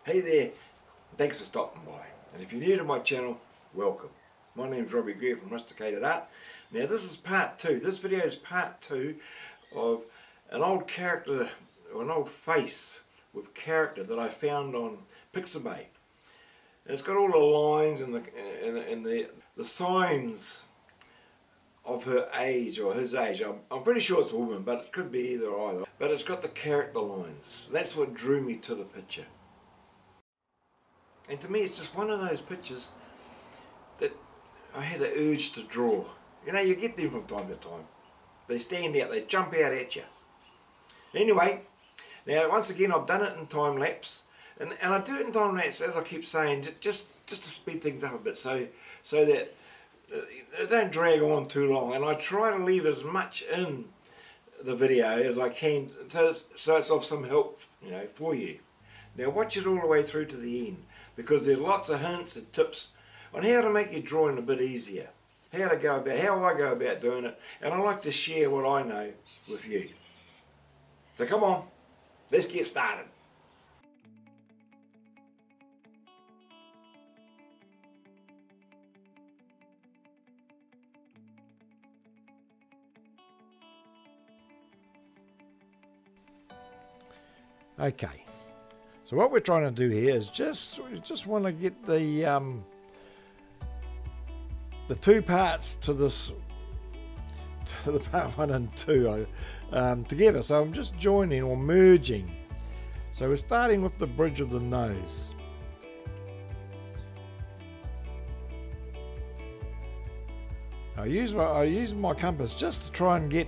Hey there, thanks for stopping by. And if you're new to my channel, welcome. My name's Robbie Greer from Rusticated Art. Now this is part 2. This video is part 2 of an old character, or an old face with character that I found on Pixabay. And it's got all the lines and the signs of her age or his age. I'm pretty sure it's a woman, but it could be either or either. But it's got the character lines. That's what drew me to the picture. And to me it's just one of those pictures that I had an urge to draw. You know, you get them from time to time. They stand out, they jump out at you. Anyway, now once again I've done it in time lapse. And I do it in time lapse, as I keep saying, just to speed things up a bit so that it don't drag on too long. And I try to leave as much in the video as I can so it's of some help, you know, for you. Now watch it all the way through to the end, because there's lots of hints and tips on how to make your drawing a bit easier, how I go about doing it, and I like to share what I know with you. So come on, let's get started. Okay, so what we're trying to do here is just want to get the two parts to this, to the part 1 and 2 together. So I'm just joining or merging. So we're starting with the bridge of the nose. I use my compass just to try and get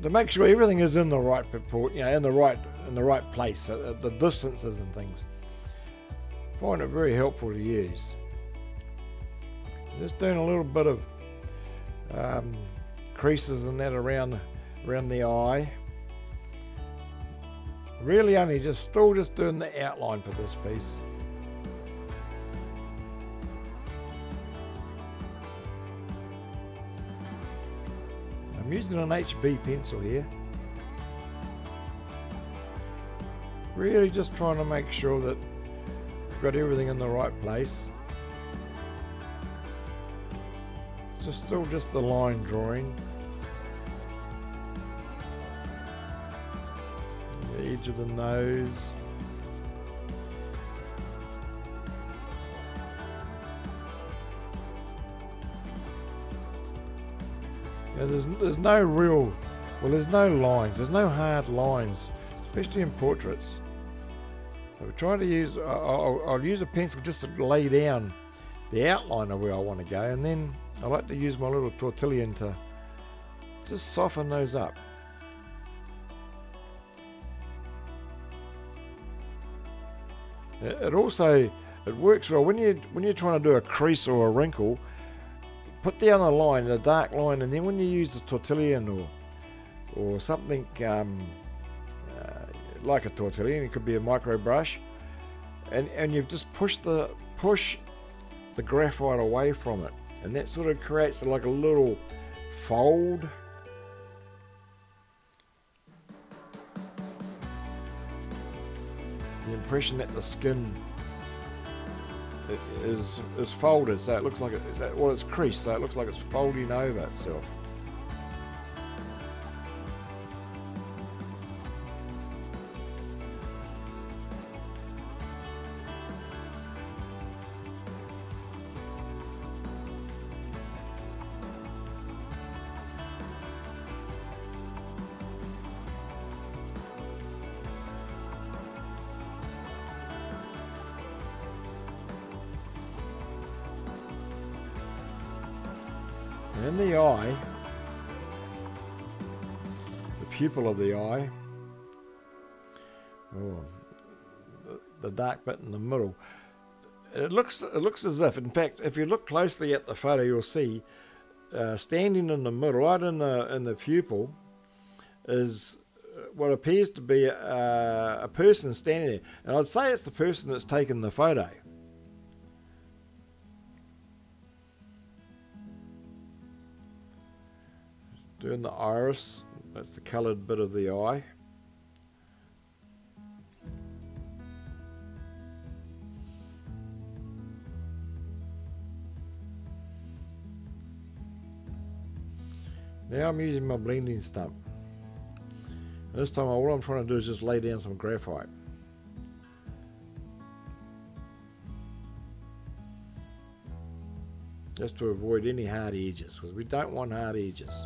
to make sure everything is in the right purport, you know, in the right place, the distances and things. I find it very helpful to use. Just doing a little bit of creases and that around the eye. Really only still just doing the outline for this piece. I'm using an HB pencil here. Really just trying to make sure that I've got everything in the right place. Still just the line drawing. The edge of the nose. Now there's no real, well, there's no lines, there's no hard lines, especially in portraits. So we try to use, I'll use a pencil just to lay down the outline of where I want to go, and then I like to use my little Tortillion to just soften those up. It works well when you're trying to do a crease or a wrinkle. Put down a line, a dark line, and then when you use the Tortillion or something like a Tortillion, it could be a micro brush, and you've just push the graphite away from it, and that sort of creates like a little fold. The impression that the skin is folded, so it looks like it's creased, so it looks like it's folding over itself. And in the eye, the pupil of the eye, the dark bit in the middle, it looks as if, in fact, if you look closely at the photo, you'll see standing in the middle, right in the pupil, is what appears to be a person standing there, and I'd say it's the person that's taken the photo. Doing the iris, that's the coloured bit of the eye. Now I'm using my blending stump. This time all I'm trying to do is just lay down some graphite. Just to avoid any hard edges, because we don't want hard edges.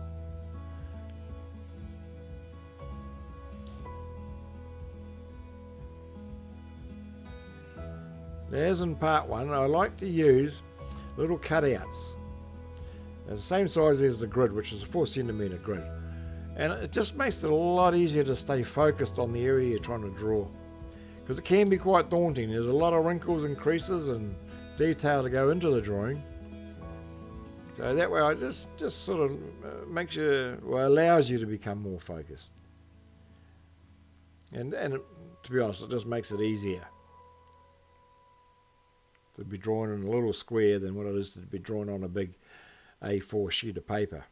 As in part one, I like to use little cutouts. They're the same size as the grid, which is a 4cm grid. And it just makes it a lot easier to stay focused on the area you're trying to draw. Because it can be quite daunting. There's a lot of wrinkles and creases and detail to go into the drawing. So that way I just sort of makes you, well, allows you to become more focused. And to be honest, it just makes it easier to be drawn in a little square than what it is to be drawn on a big A4 sheet of paper.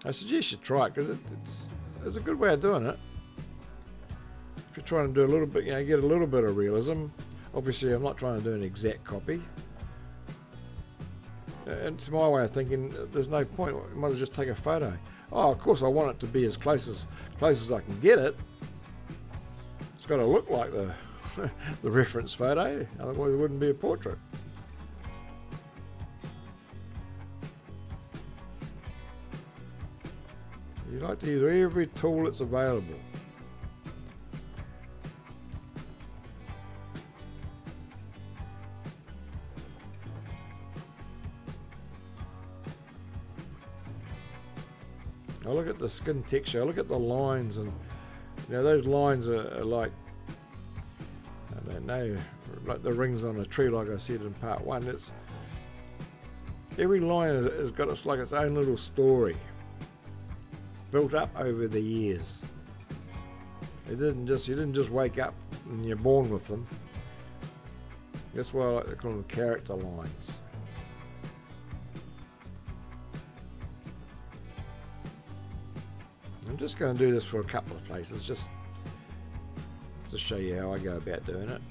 I suggest you try it, because it's a good way of doing it. If you're trying to do a little bit, get a little bit of realism. Obviously I'm not trying to do an exact copy. And to my way of thinking, there's no point. I might as well just take a photo. Oh, of course I want it to be as close as I can get it. It's got to look like the the reference photo, otherwise it wouldn't be a portrait. You like to use every tool that's available. I look at the skin texture, I look at the lines, and those lines are like, I don't know, like the rings on a tree, like I said in part one. It's every line has got its own little story built up over the years. You didn't just wake up and you're born with them. That's why I like to call them character lines. I'm just going to do this for a couple of places, just to show you how I go about doing it.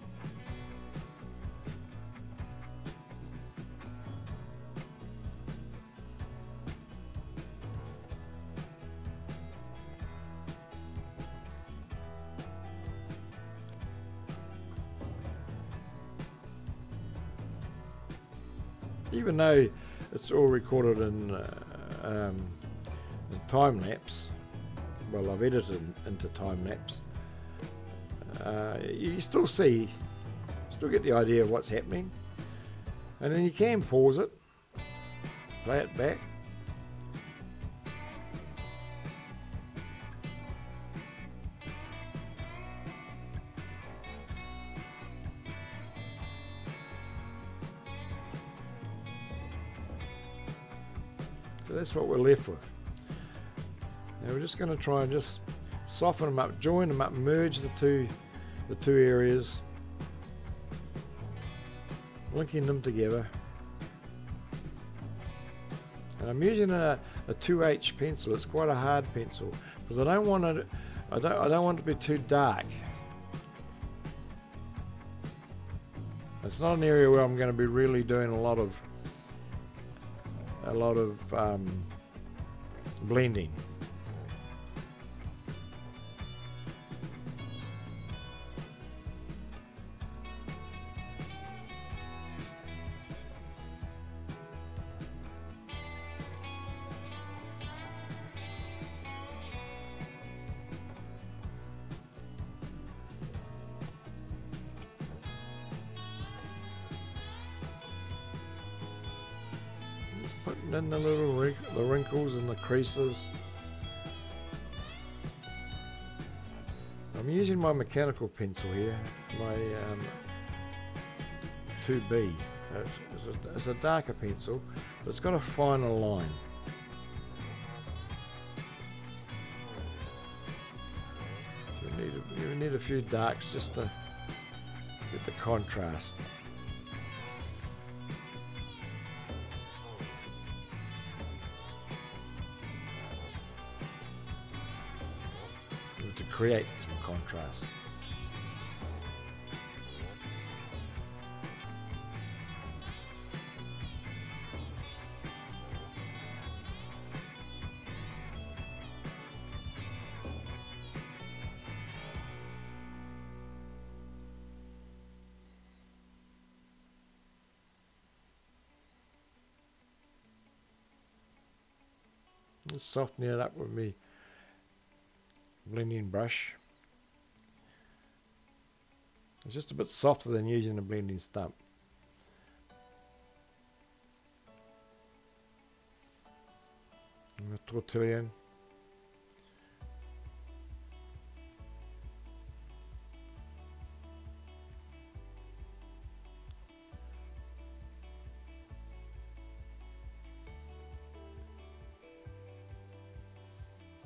Even though it's all recorded in time lapse, well, I've edited into time lapse, you still get the idea of what's happening, and then you can pause it, play it back. So that's what we're left with. Now we're just going to try and just soften them up, join them up, merge the two areas, linking them together. And I'm using a 2H pencil. It's quite a hard pencil because I don't want it to be too dark. It's not an area where I'm going to be really doing a lot of blending. Putting in the wrinkles and the creases. I'm using my mechanical pencil here, my 2B. It's a darker pencil, but it's got a finer line. You need a few darks just to get the contrast. To create some contrast. Just softening it up with me blending brush. It's just a bit softer than using a blending stump. And the Tortillion.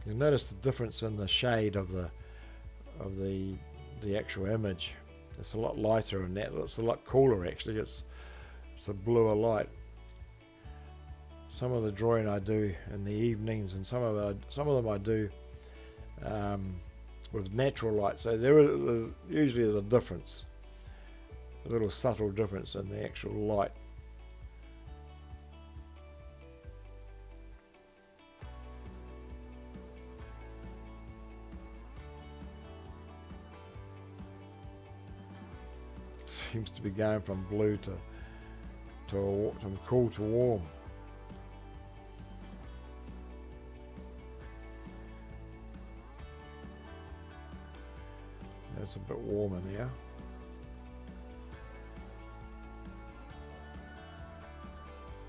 You'll notice the difference in the shade of the actual image. It's a lot lighter and that looks a lot cooler actually. It's a bluer light. Some of the drawing I do in the evenings, and some of them I do with natural light. So there's usually a difference, a little subtle difference in the actual light. Seems to be going from blue from cool to warm. That's a bit warmer now.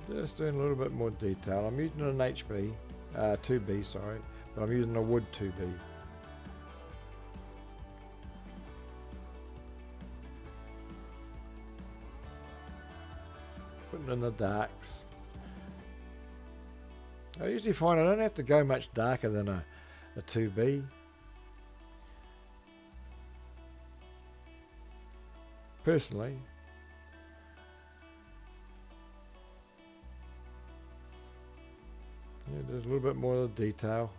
Just doing a little bit more detail. I'm using an HB, 2B, sorry, but I'm using a wood 2B. Putting in the darks. I usually find I don't have to go much darker than a 2B. Personally. Yeah, there's a little bit more of the detail.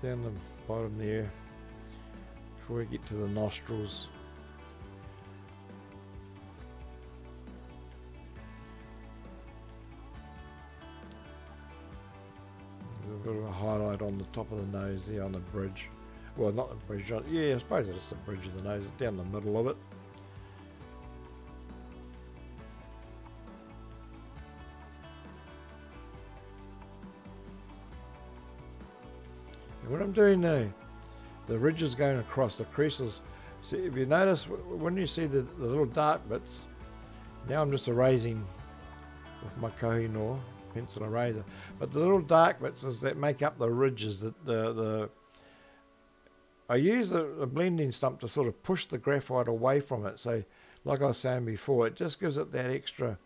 Down the bottom there before we get to the nostrils. There's a bit of a highlight on the top of the nose there on the bridge. Well, not the bridge, yeah, I suppose it's the bridge of the nose, down the middle of it. When I'm doing the ridges going across the creases, see, if you notice when you see the little dark bits, now I'm just erasing with my Koh-i-noor pencil eraser, but the little dark bits is that make up the ridges. I use a blending stump to sort of push the graphite away from it, so like I was saying before, it just gives it that extra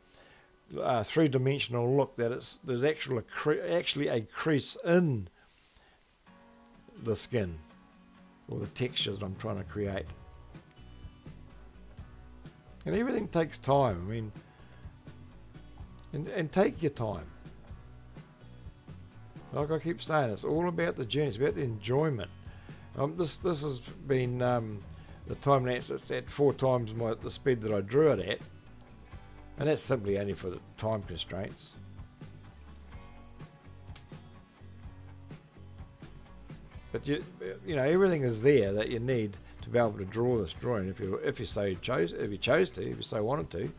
three-dimensional look, that there's actually a crease in the skin or the texture that I'm trying to create. And everything takes time. I mean, and take your time. Like I keep saying, it's all about the journey. It's about the enjoyment. This has been the time lapse. It's at 4 times the speed that I drew it at, and that's simply only for the time constraints. But you know, everything is there that you need to be able to draw this drawing if you chose to, if you so wanted to. If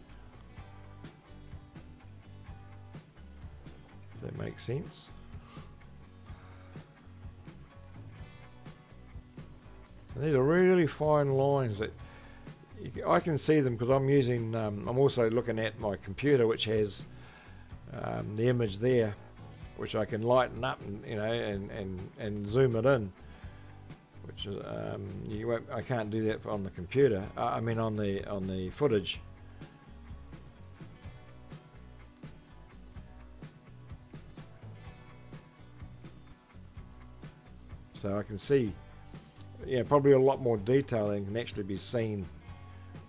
that makes sense. And these are really fine lines that I can see them because I'm using. I'm also looking at my computer, which has the image there, which I can lighten up and and zoom it in, which I can't do that on the computer. I mean on the footage. So I can see, probably a lot more detail than can actually be seen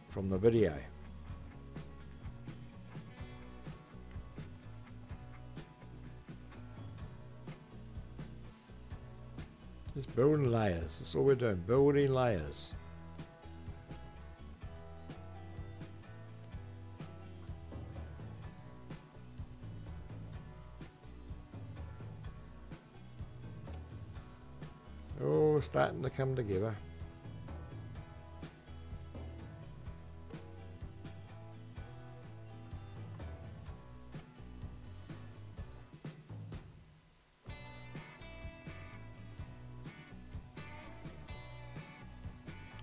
from the video. Just building layers. That's all we're doing, building layers. Oh, starting to come together.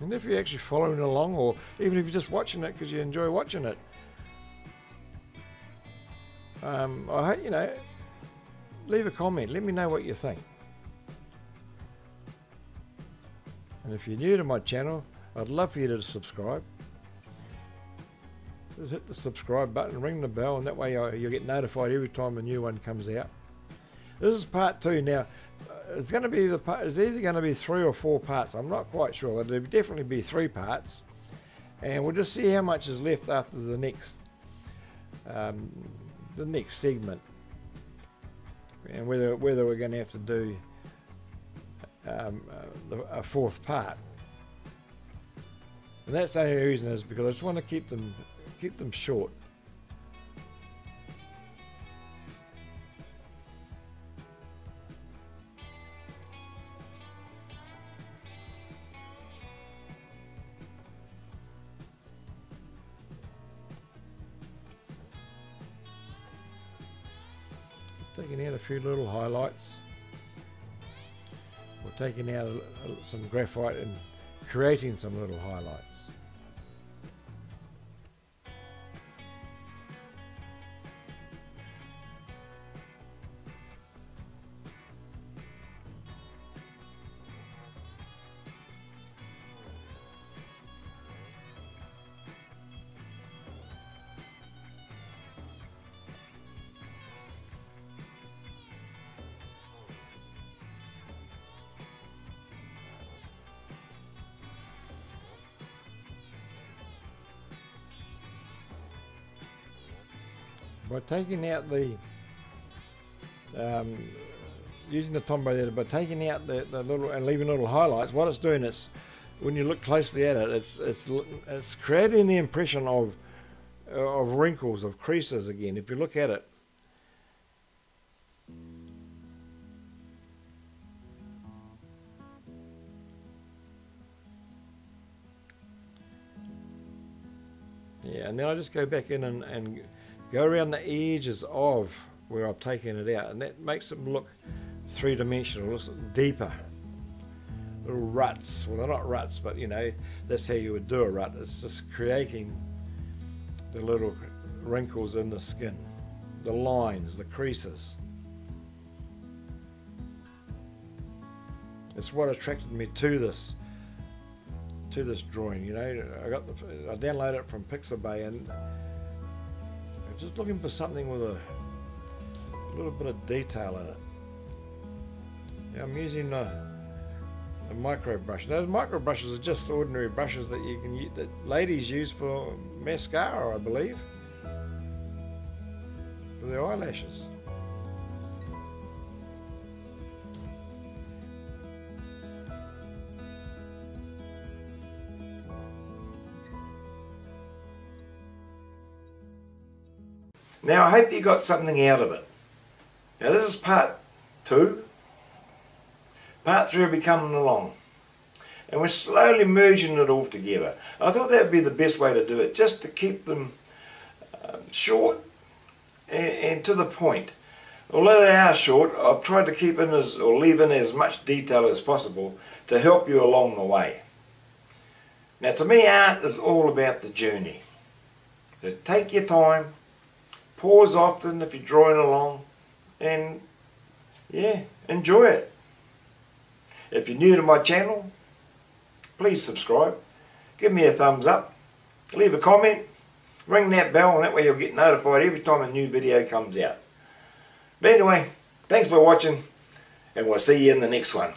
And if you're actually following along, or even if you're just watching it because you enjoy watching it, I hope, you know, leave a comment, let me know what you think. And if you're new to my channel, I'd love for you to subscribe. Just hit the subscribe button, ring the bell, and that way you'll get notified every time a new one comes out. This is part 2 now. It's going to be it's either going to be 3 or 4 parts. I'm not quite sure. It'll definitely be 3 parts, and we'll just see how much is left after the next segment, and whether we're going to have to do a 4th part. And that's the only reason is because I just want to keep them short. Taking out a few little highlights. We're taking out some graphite and creating some little highlights. By taking out the using the Tombow there, by taking out the little and leaving little highlights, what it's doing is, when you look closely at it, it's creating the impression of wrinkles, of creases again. If you look at it, yeah, and then I just go back in and go around the edges of where I've taken it out, and that makes them look 3-dimensional, deeper. Little ruts. Well, they're not ruts, but you know, that's how you would do a rut. It's just creating the little wrinkles in the skin, the lines, the creases. It's what attracted me to this drawing. You know, I downloaded it from Pixabay, and just looking for something with a little bit of detail in it. Now I'm using a micro brush. Those micro brushes are just ordinary brushes that you can use, that ladies use for mascara, I believe, for their eyelashes. Now I hope you got something out of it. Now this is part 2. Part 3 will be coming along. And we're slowly merging it all together. I thought that would be the best way to do it, just to keep them short and to the point. Although they are short, I've tried to keep in leave in as much detail as possible to help you along the way. Now to me, art is all about the journey. So take your time. Pause often if you're drawing along, and yeah, enjoy it. If you're new to my channel, please subscribe, give me a thumbs up, leave a comment, ring that bell, and that way you'll get notified every time a new video comes out. But anyway, thanks for watching, and we'll see you in the next one.